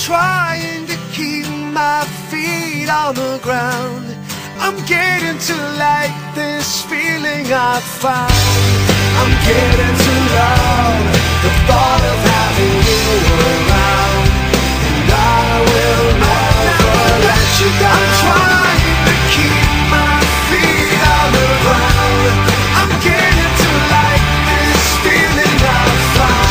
trying to keep my feet on the ground. I'm getting to like this feeling I found. I'm getting to love the thought of having you around. And I will never let you down. I'm trying to keep my feet on the ground. I'm getting to like this feeling I found.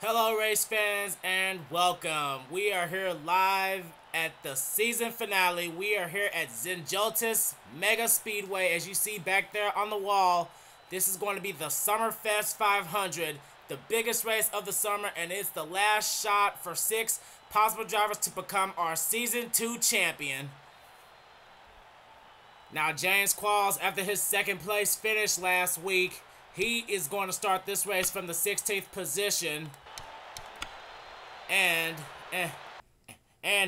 Hello race fans and welcome. We are here live at the season finale. We are here at Zen Joltis Mega Speedway. As you see back there on the wall, this is going to be the SummerFest 500, the biggest race of the summer, and it's the last shot for 6 possible drivers to become our Season 2 champion. Now James Qualls, after his second place finish last week, he is going to start this race from the 16th position. And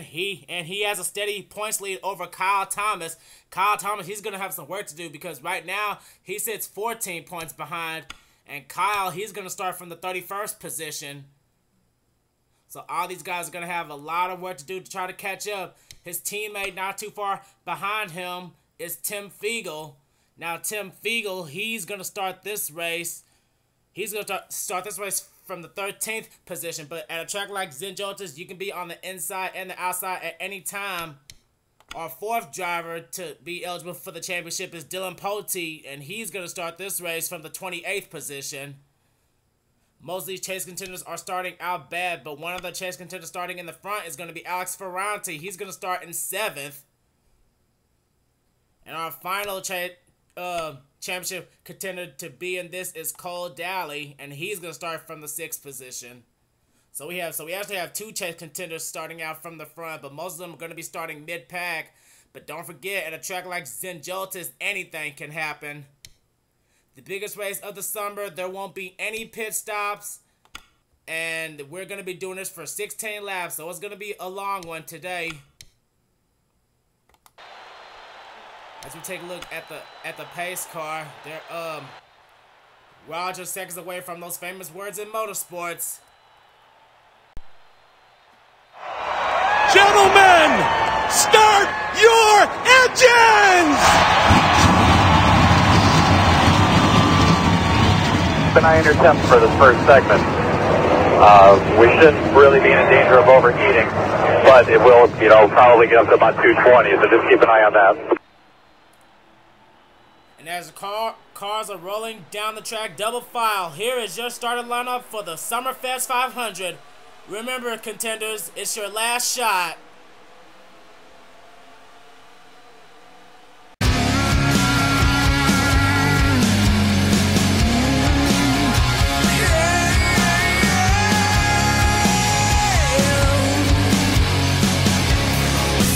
he has a steady points lead over Kyle Thomas. Kyle Thomas, he's gonna have some work to do because right now he sits 14 points behind, and Kyle, he's gonna start from the 31st position. So all these guys are gonna have a lot of work to do to try to catch up. His teammate not too far behind him is Tim Fiegel. Now Tim Fiegel, he's gonna start this race. He's gonna start this race from the 13th position, but at a track like Zen Joltis, you can be on the inside and the outside at any time. Our 4th driver to be eligible for the championship is Dylan Pote, and he's going to start this race from the 28th position. Most of these chase contenders are starting out bad, but one of the chase contenders starting in the front is going to be Alex Ferranti. He's going to start in 7th. And our final championship contender to be in this is Cole Daly, and he's going to start from the 6th position. So we actually have 2 chase contenders starting out from the front, but most of them are going to be starting mid-pack. But don't forget, at a track like Zen Joltis, anything can happen. The biggest race of the summer, there won't be any pit stops, and we're going to be doing this for 16 laps, so it's going to be a long one today. As we take a look at the pace car, we're all just seconds away from those famous words in motorsports. Gentlemen, start your engines! Benign temp for this first segment. We shouldn't really be in danger of overheating, but it will, probably get up to about 220, so just keep an eye on that. And as the cars are rolling down the track double file, here is your starting lineup for the SummerFest 500. Remember, contenders, it's your last shot.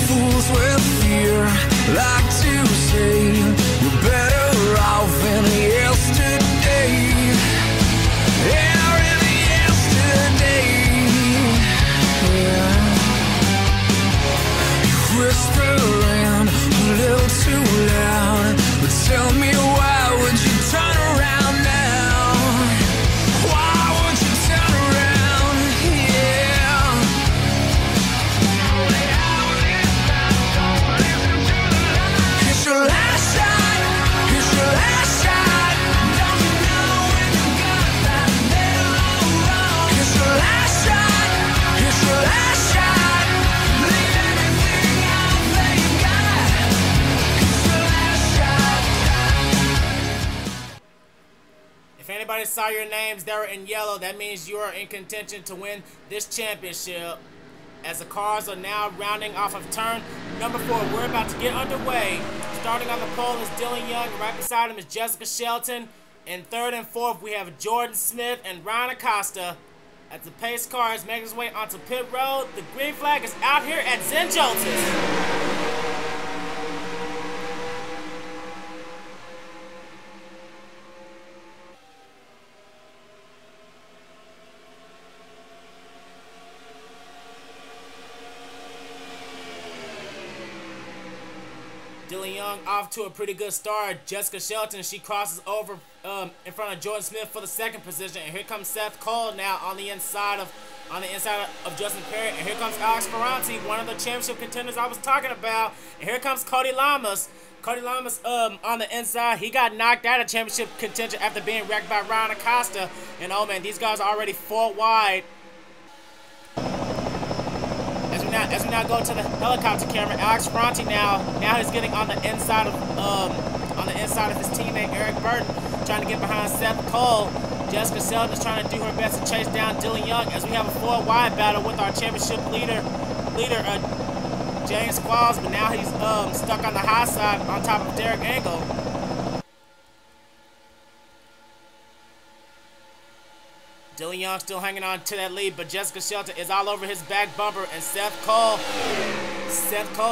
Fools with fear like to say you're better off than yesterday. Yeah, really yesterday. Yeah. Whispering a little too loud, but tell me why would you turn around now? Why would you turn around? Yeah. It's your last shot. It's your last shot. Don't you know when you got that nail wrong? It's your last shot. It's your last shot. Leave everything out that you got. It's your last shot. If anybody saw your names that were in yellow, that means you are in contention to win this championship. As the cars are now rounding off of turn number 4, we're about to get underway. Starting on the pole is Dylan Young, and right beside him is Jessica Shelton. In 3rd and 4th, we have Jordan Smith and Ryan Acosta. As the pace car is making its way onto pit road, the green flag is out here at Zen Joltis. Dylan Young off to a pretty good start. Jessica Shelton, she crosses over in front of Jordan Smith for the second position. And here comes Seth Cole now on the inside of Justin Perry. And here comes Alex Ferranti, one of the championship contenders I was talking about. And here comes Cody Lamas. Cody Lamas on the inside. He got knocked out of championship contention after being wrecked by Ryan Acosta. And oh man, these guys are already 4 wide. As we now go to the helicopter camera, Alex Ferranti now he's getting on the inside of his teammate Eric Burton, trying to get behind Seth Cole. Jessica Shelton is trying to do her best to chase down Dylan Young as we have a 4 wide battle with our championship leader James Qualls, but now he's stuck on the high side on top of Derek Angle. Dylan Young still hanging on to that lead, but Jessica Shelton is all over his back bumper, and Seth Cole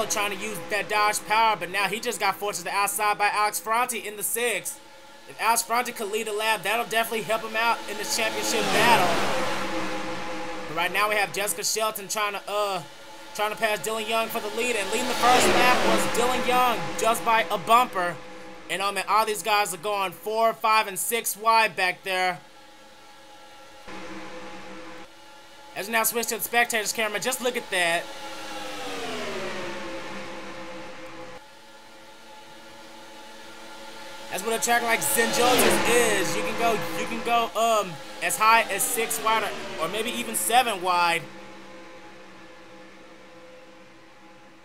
trying to use that dodge power, but now he just got forced to the outside by Alex Ferranti in the 6th. If Alex Ferranti could lead a lap, that'll definitely help him out in this championship battle. But right now we have Jessica Shelton trying to pass Dylan Young for the lead, and leading the first lap was Dylan Young just by a bumper. And oh man, all these guys are going 4, 5, and 6 wide back there. As we now switch to the spectators camera, just look at that. That's what a track like Zen Joltis is. You can go as high as 6 wide or maybe even 7 wide.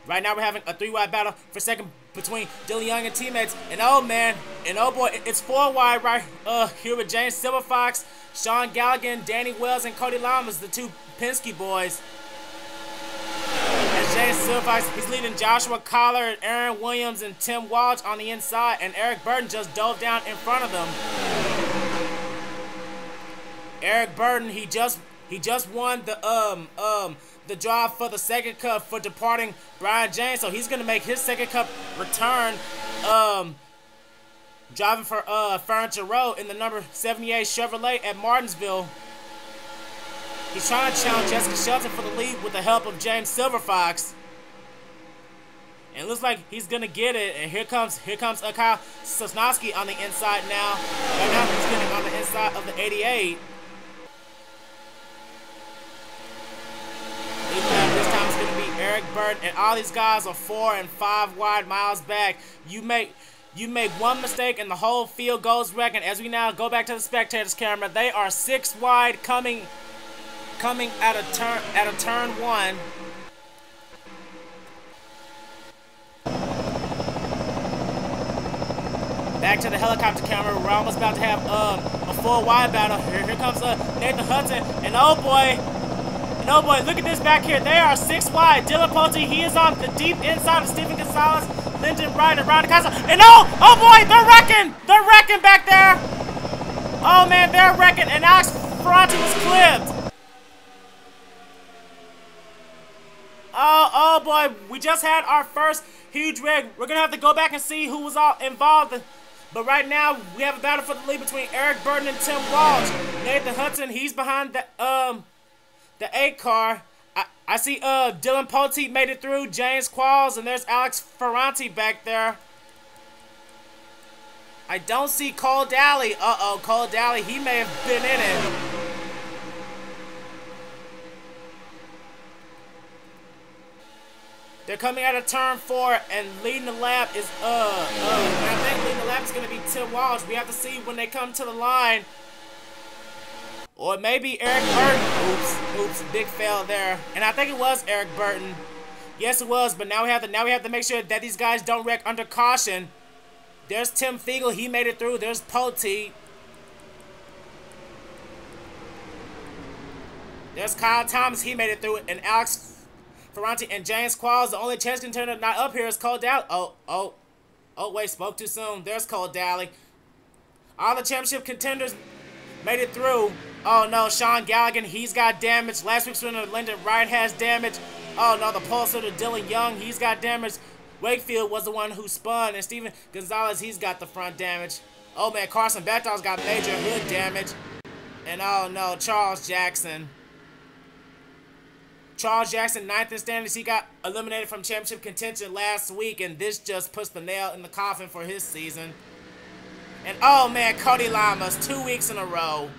Right now we're having a 3 wide battle for second between Dylan Young and teammates. And oh man, and oh boy, it's 4 wide right here with James Silverfox, Sean Galligan, Danny Wells, and Cody Lamas, the 2 Penske boys. As James Silverfox, he's leading Joshua Collar, Aaron Williams, and Tim Walsh on the inside, and Eric Burton just dove down in front of them. Eric Burton, he just won the drive for the second cup for departing Brian James, so he's gonna make his second cup return driving for Furniture Row in the number 78 Chevrolet at Martinsville. He's trying to challenge Jessica Shelton for the lead with the help of James Silverfox. And it looks like he's gonna get it. And here comes Kyle Sosnowski on the inside now. Right now he's getting on the inside of the 88. This time it's gonna be Eric Burton, and all these guys are 4 and 5 wide miles back. You make one mistake and the whole field goes wrecking. As we now go back to the spectators camera, they are 6 wide coming at a turn 1. Back to the helicopter camera. We're almost about to have a 4 wide battle. Here comes Nathan Hudson, and oh boy, look at this back here. They are 6 wide. Dylan Pulte, he is on the deep inside of Stephen Gonzalez, Lyndon Wright, and Ryan Casa. And oh boy, they're wrecking! They're wrecking back there! Oh man, they're wrecking, and Alex Ferranti was clipped. Oh boy, we just had our first huge wreck. We're gonna have to go back and see who was all involved. But right now, we have a battle for the lead between Eric Burton and Tim Walsh. Nathan Hudson, he's behind the 8 car. I see Dylan Pulte made it through, James Qualls, and there's Alex Ferranti back there. I don't see Cole Daly. Cole Daly, he may have been in it. They're coming out of turn 4, and leading the lap is I think leading the lap is gonna be Tim Walsh. We have to see when they come to the line. Or maybe Eric Burton. Oops, big fail there. And I think it was Eric Burton. Yes, it was, but now we have to make sure that these guys don't wreck under caution. There's Tim Fiegel, he made it through. There's Pulte. There's Kyle Thomas, he made it through, and Alex Ferranti and James Qualls. The only chance contender not up here is Cole Daly. Oh, wait, spoke too soon. There's Cole Daly. All the championship contenders made it through. Oh no, Sean Galligan, he's got damage. Last week's winner, Lyndon Wright, has damage. Oh no, the pulsar to Dylan Young, he's got damage. Wakefield was the one who spun, and Steven Gonzalez, he's got the front damage. Oh man, Carson Bethal's got major hood damage. And oh no, Charles Jackson. Charles Jackson, 9th in standings. He got eliminated from championship contention last week, and this just puts the nail in the coffin for his season. And oh man, Cody Lamas, 2 weeks in a row.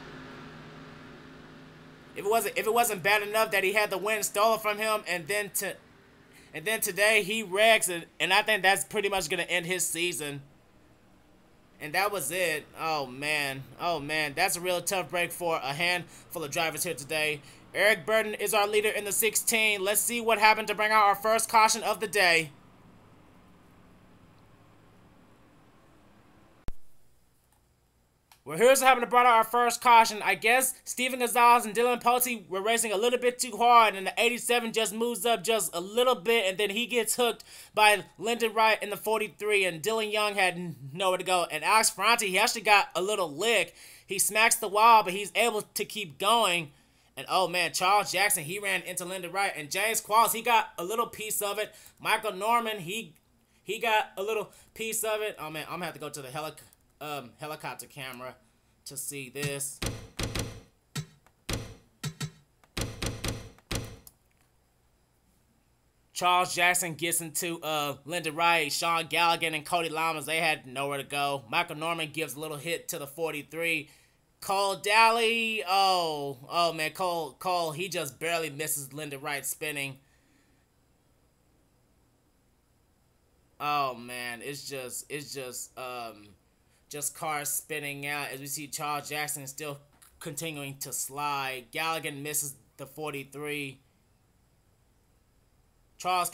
If it wasn't bad enough that he had the win stolen from him, and then today he wrecks, and I think that's pretty much gonna end his season. And that was it. Oh man, that's a real tough break for a handful of drivers here today. Eric Burton is our leader in the 16. Let's see what happened to bring out our first caution of the day. Well, here's what happened to bring out our first caution. I guess Steven Gonzalez and Dylan Pote were racing a little bit too hard, and the 87 just moves up just a little bit, and then he gets hooked by Lyndon Wright in the 43, and Dylan Young had nowhere to go. And Alex Ferranti, he actually got a little lick. He smacks the wall, but he's able to keep going. And oh man, Charles Jackson, he ran into Lyndon Wright, and James Qualls, he got a little piece of it. Michael Norman, he got a little piece of it. Oh man, I'm gonna have to go to the helicopter camera to see this. Charles Jackson gets into Lyndon Wright, Sean Galligan, and Cody Lamas. They had nowhere to go. Michael Norman gives a little hit to the 43. Cole Daly, oh man, Cole, he just barely misses Lyndon Wright spinning. Oh man, it's just cars spinning out as we see Charles Jackson still continuing to slide. Galligan misses the 43. Charles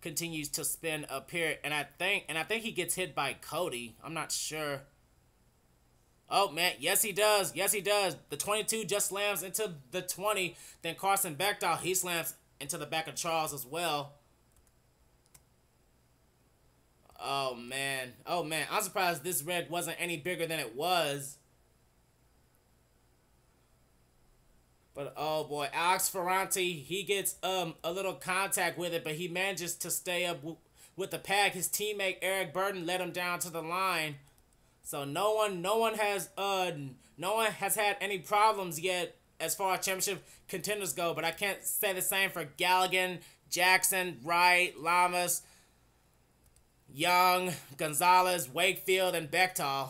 continues to spin up here, and I think he gets hit by Cody. I'm not sure. Oh man, yes he does. Yes he does. The 22 just slams into the 20. Then Carson Bechtel, he slams into the back of Charles as well. Oh man. Oh man. I'm surprised this red wasn't any bigger than it was. But oh boy, Alex Ferranti, he gets a little contact with it, but he manages to stay up with the pack. His teammate Eric Burton let him down to the line. So no one has had any problems yet as far as championship contenders go, but I can't say the same for Galligan, Jackson, Wright, Lamas, Young, Gonzalez, Wakefield, and Bechtel.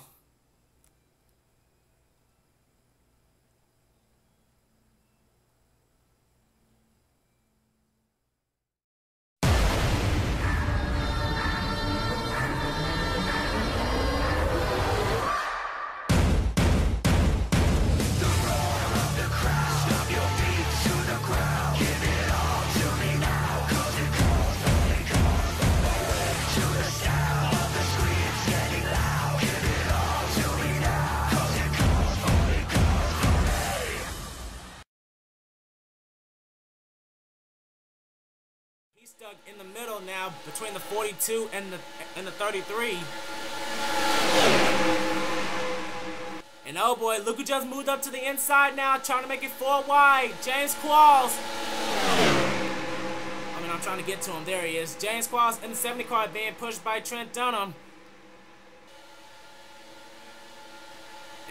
He's stuck in the middle now between the 42 and the 33. And oh boy, look who just moved up to the inside now, trying to make it 4 wide. James Qualls. I'm trying to get to him. There he is. James Qualls in the 70 car being pushed by Trent Dunham.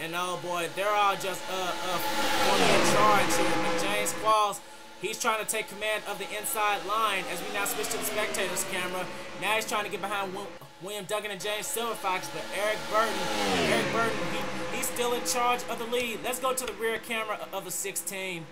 And oh boy, they're all just fully in charge here. But James Qualls, he's trying to take command of the inside line as we now switch to the spectators camera. Now he's trying to get behind William Duggan and James Silverfox, but Eric Burton, he's still in charge of the lead. Let's go to the rear camera of the 16.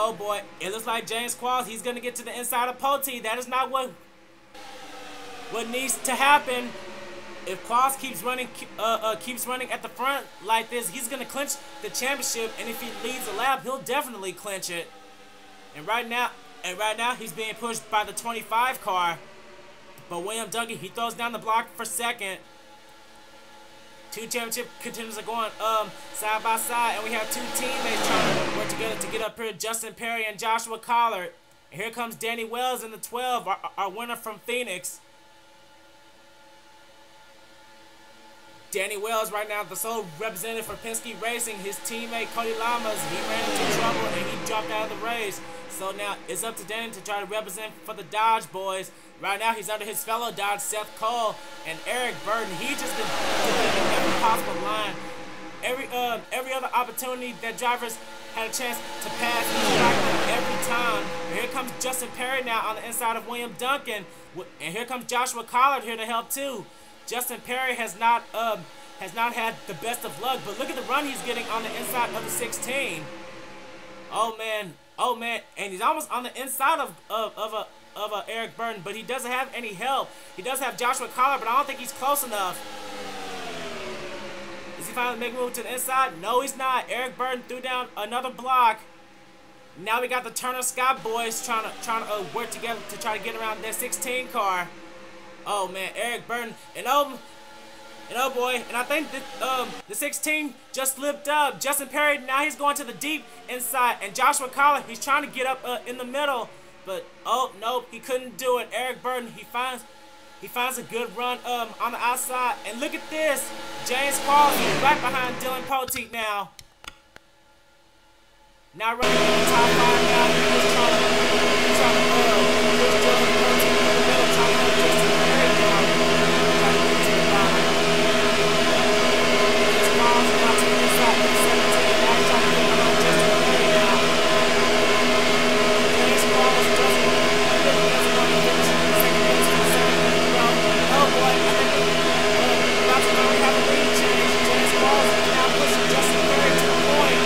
Oh boy, it looks like James Qualls, he's gonna get to the inside of Pote. That is not what needs to happen. If Qualls keeps running at the front like this, he's gonna clinch the championship, and if he leads a lap, he'll definitely clinch it. And right now he's being pushed by the 25 car. But William Duggan, he throws down the block for second. Two championship contenders are going side by side, and we have two teammates trying to work together to get up here. Justin Perry and Joshua Collard. And here comes Danny Wells in the 12, our winner from Phoenix. Danny Wells right now the sole representative for Penske Racing. His teammate Cody Lamas, he ran into trouble and he dropped out of the race. So now it's up to Danny to try to represent for the Dodge boys. Right now he's under his fellow Dodge, Seth Cole and Eric Burton. He just been defending every possible line. Every other opportunity that drivers had a chance to pass, he's back them every time. And here comes Justin Perry now on the inside of William Duncan. And here comes Joshua Collard here to help too. Justin Perry has not had the best of luck, but look at the run he's getting on the inside of the 16. Oh man, and he's almost on the inside of Eric Burton, but he doesn't have any help. He does have Joshua Collard, but I don't think he's close enough. Is he finally making a move to the inside? No, he's not. Eric Burton threw down another block. Now we got the Turner Scott boys trying to work together to try to get around that 16 car. Oh man, Eric Burton and oh boy, and I think that the 16 just slipped up. Justin Perry now he's going to the deep inside, and Joshua Collard he's trying to get up in the middle, but oh nope, he couldn't do it. Eric Burton he finds a good run on the outside, and look at this, James Qualls is right behind Dylan Poteet now. Now running in the top 5 now, he's trying to push Dylan Poteet in the middle, trying to help Justin Perry down. Trying to get to the bottom. James Qualls now to the inside of the 17. Now he's trying to get behind Justin Perry now. James Qualls doesn't want to finish in second place for 7 minutes ago. Oh boy, I think we're about to finally have a lead change. James Qualls is now pushing Justin Perry to the point.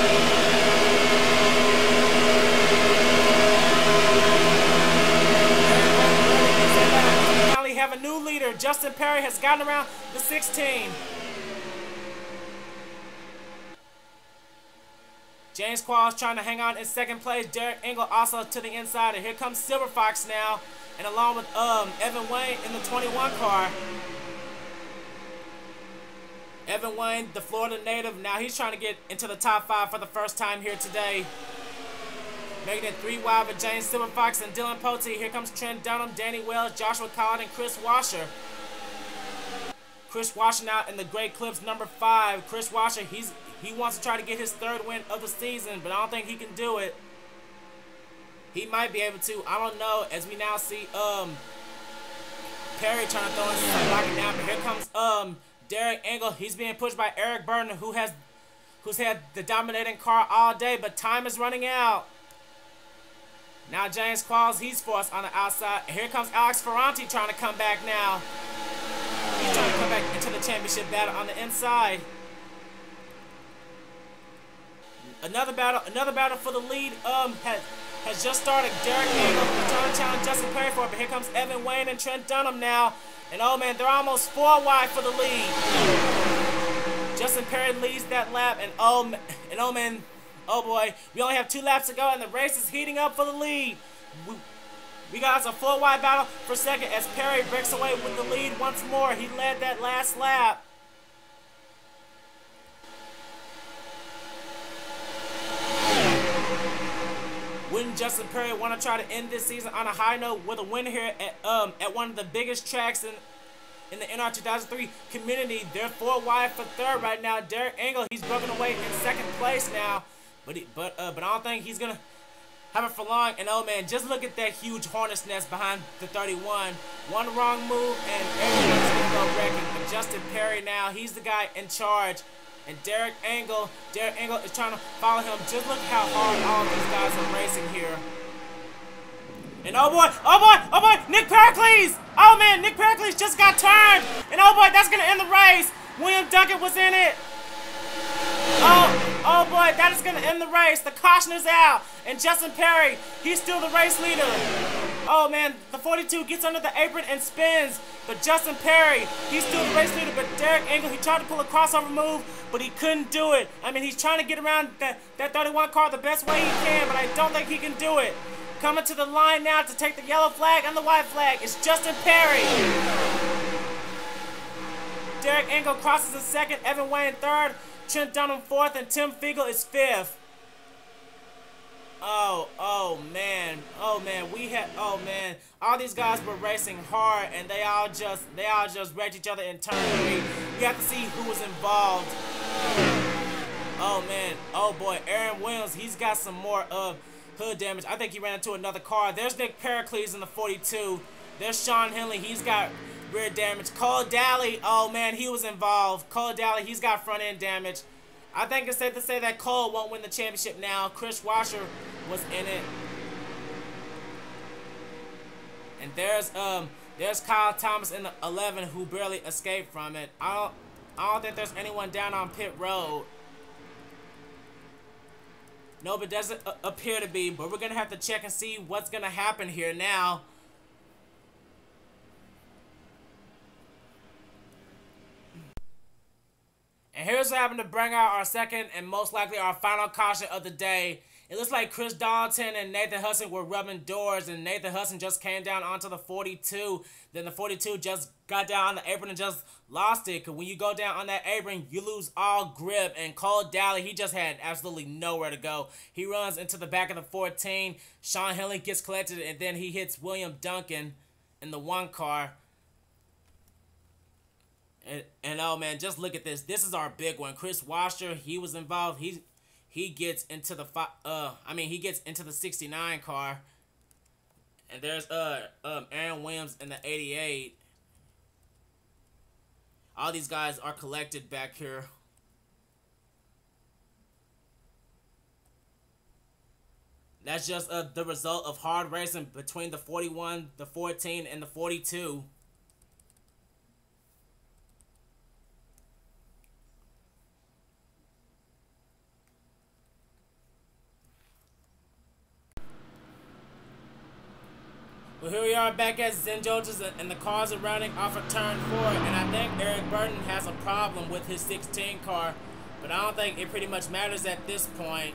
We have a new leader. Justin Perry has gotten around the 16. James Qualls trying to hang on in second place. Derek Engel also to the inside. And here comes Silver Fox now. And along with Evan Wayne in the 21 car. Evan Wayne, the Florida native. Now he's trying to get into the top 5 for the first time here today. Making it 3 wide with James Silver Fox and Dylan Poteet. Here comes Trent Dunham, Danny Wells, Joshua Collard, and Chris Washer. Chris Washer now in the Great Clips number 5. Chris Washer, he wants to try to get his 3rd win of the season, but I don't think he can do it. He might be able to. I don't know. As we now see Perry trying to throw in some blocking down, but here comes Derek Engel. He's being pushed by Eric Burton, who's had the dominating car all day, but time is running out. Now James Qualls, he's forced on the outside. Here comes Alex Ferranti trying to come back now. He's trying to come back into the championship battle on the inside. Another battle for the lead has just started. Derek Engel trying to challenge Justin Perry for it, but here comes Evan Wayne and Trent Dunham now. And oh man, they're almost 4 wide for the lead. Justin Perry leads that lap, and oh man, oh boy, we only have 2 laps to go, and the race is heating up for the lead. We got us a 4 wide battle for second as Perry breaks away with the lead once more. He led that last lap. Wouldn't Justin Perry want to try to end this season on a high note with a win here at one of the biggest tracks in the NR 2003 community? They're 4 wide for 3rd right now. Derek Engel, he's broken away in 2nd place now. But I don't think he's gonna have it for long. And oh man, just look at that huge hornet's nest behind the 31. One wrong move and everything's gonna go wrecking. But Justin Perry now, he's the guy in charge. And Derek Engel is trying to follow him. Just look how hard all these guys are racing here. And oh boy, Nick Pericles! Oh man, Nick Pericles just got turned! And oh boy, that's gonna end the race! William Duncan was in it! Oh boy, that is gonna end the race. The caution is out. And Justin Perry, he's still the race leader. Oh man, the 42 gets under the apron and spins. But Justin Perry, he's still the race leader. But Derek Engel, he tried to pull a crossover move, but he couldn't do it. I mean, he's trying to get around that 31 car the best way he can, but I don't think he can do it. Coming to the line now to take the yellow flag and the white flag is Justin Perry. Derek Engel crosses in second, Evan Wayne third, Trent Dunham fourth, and Tim Fiegel is fifth. Oh man, all these guys were racing hard, and they all just wrecked each other in turn 3. You have to see who was involved. Oh man, oh boy, Aaron Williams, he's got some more hood damage. I think he ran into another car. There's Nick Pericles in the 42. There's Sean Henley, he's got rear damage. Cole Daly, oh man, he was involved. Cole Daly, he's got front end damage. I think it's safe to say that Cole won't win the championship now. Chris Washer was in it. And there's Kyle Thomas in the 11 who barely escaped from it. I don't think there's anyone down on pit road. No, but it doesn't appear to be, but we're going to have to check and see what's going to happen here now. And here's what happened to bring out our second and most likely our final caution of the day. It looks like Chris Darlington and Nathan Hudson were rubbing doors, and Nathan Hudson just came down onto the 42. Then the 42 just got down on the apron and just lost it. Because when you go down on that apron, you lose all grip. And Cole Daly, he just had absolutely nowhere to go. He runs into the back of the 14. Sean Henley gets collected, and then he hits William Duncan in the 1 car. And oh man, just look at this. This is our big one. Chris Washer, he was involved. He gets into the he gets into the 69 car. And there's Aaron Williams in the 88. All these guys are collected back here. That's just the result of hard racing between the 41, the 14, and the 42. Well, here we are back at Zen Joltis, and the cars are rounding off of turn 4, and I think Eric Burton has a problem with his 16 car, but I don't think it pretty much matters at this point.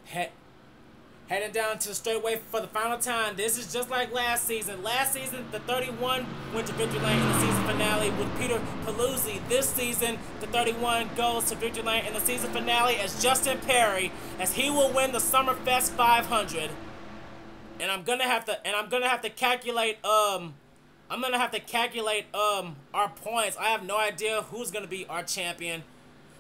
Heading down to the straightaway for the final time. This is just like last season. Last season, the 31 went to victory lane in the season finale with Peter Paluzzi. This season, the 31 goes to victory lane in the season finale as Justin Perry, as he will win the SummerFest 500. And I'm gonna have to calculate our points. I have no idea who's gonna be our champion.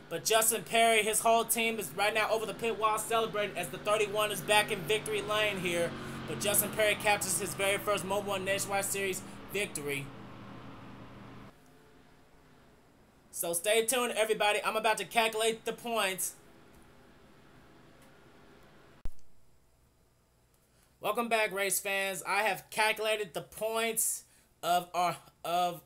But Justin Perry, his whole team is right now over the pit wall celebrating as the 31 is back in victory lane here. But Justin Perry captures his very first Mobil 1 Nationwide Series victory. So stay tuned, everybody. I'm about to calculate the points. Welcome back, race fans. I have calculated the points of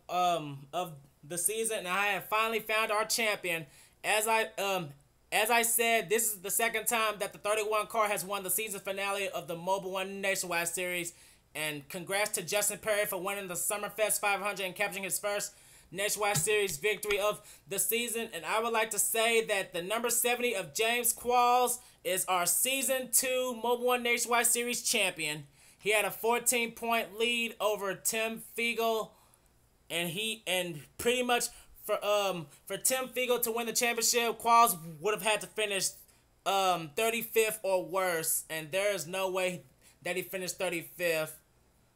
the season, and I have finally found our champion. As I said, this is the second time that the 31 car has won the season finale of the Mobil 1 Nationwide Series. And congrats to Justin Perry for winning the SummerFest 500 and capturing his first Nationwide Series victory of the season. And I would like to say that the number 70 of James Qualls is our Season 2 Mobil 1 Nationwide Series champion. He had a 14-point lead over Tim Fiegel, and pretty much for Tim Fiegel to win the championship, Qualls would have had to finish 35th or worse, and there is no way that he finished 35th.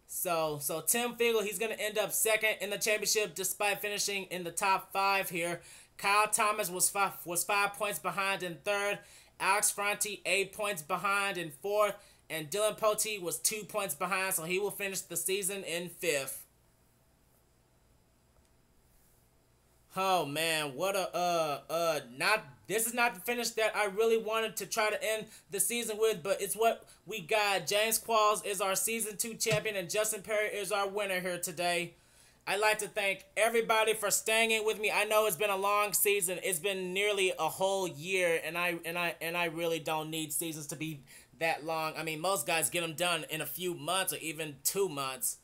So Tim Fiegel, he's going to end up second in the championship despite finishing in the top 5 here. Kyle Thomas was 5 points behind in third. Alex Franti 8 points behind in fourth. And Dylan Poteet was 2 points behind, so he will finish the season in 5th. Oh man, what a this is not the finish that I really wanted to try to end the season with, but it's what we got. James Qualls is our Season 2 champion, and Justin Perry is our winner here today. I'd like to thank everybody for staying in with me. I know it's been a long season. It's been nearly a whole year, and I really don't need seasons to be that long. I mean, most guys get them done in a few months or even 2 months.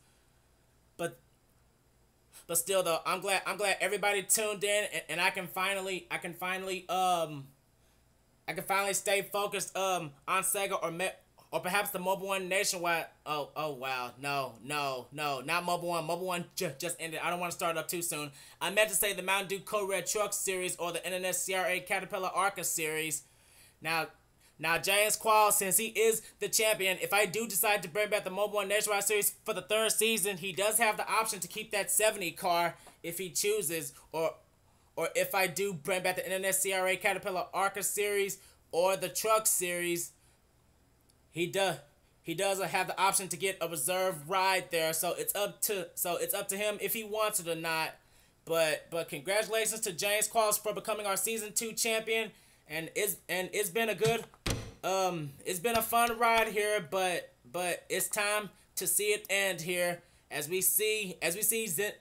But still, though, I'm glad everybody tuned in, and I can finally stay focused on Sega or perhaps the Mobil 1 Nationwide. Oh wow, no, not Mobil 1. Mobil 1 just ended. I don't want to start it up too soon. I meant to say the Mountain Dew Code Red Truck Series or the NNSCRA Caterpillar ARCA Series. Now James Quall, since he is the champion, if I do decide to bring back the Mobil 1 Nationwide Series for the 3rd season, he does have the option to keep that 70 car if he chooses, or if I do bring back the NNSCRA Caterpillar ARCA Series or the Truck Series, he does have the option to get a reserve ride there. So it's up to him if he wants it or not. But congratulations to James Qualls for becoming our season 2 champion. And it's been a good it's been a fun ride here, but it's time to see it end here as we see Zen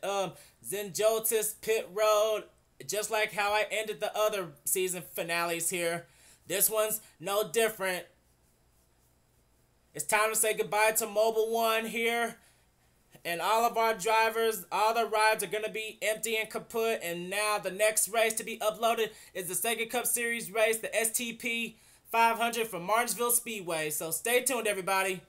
Joltis pit road, just like how I ended the other season finales here. This one's no different. It's time to say goodbye to Mobil 1 here. And all of our drivers, all the rides are going to be empty and kaput. And now the next race to be uploaded is the Sega Cup Series race, the STP 500 from Martinsville Speedway. So stay tuned, everybody.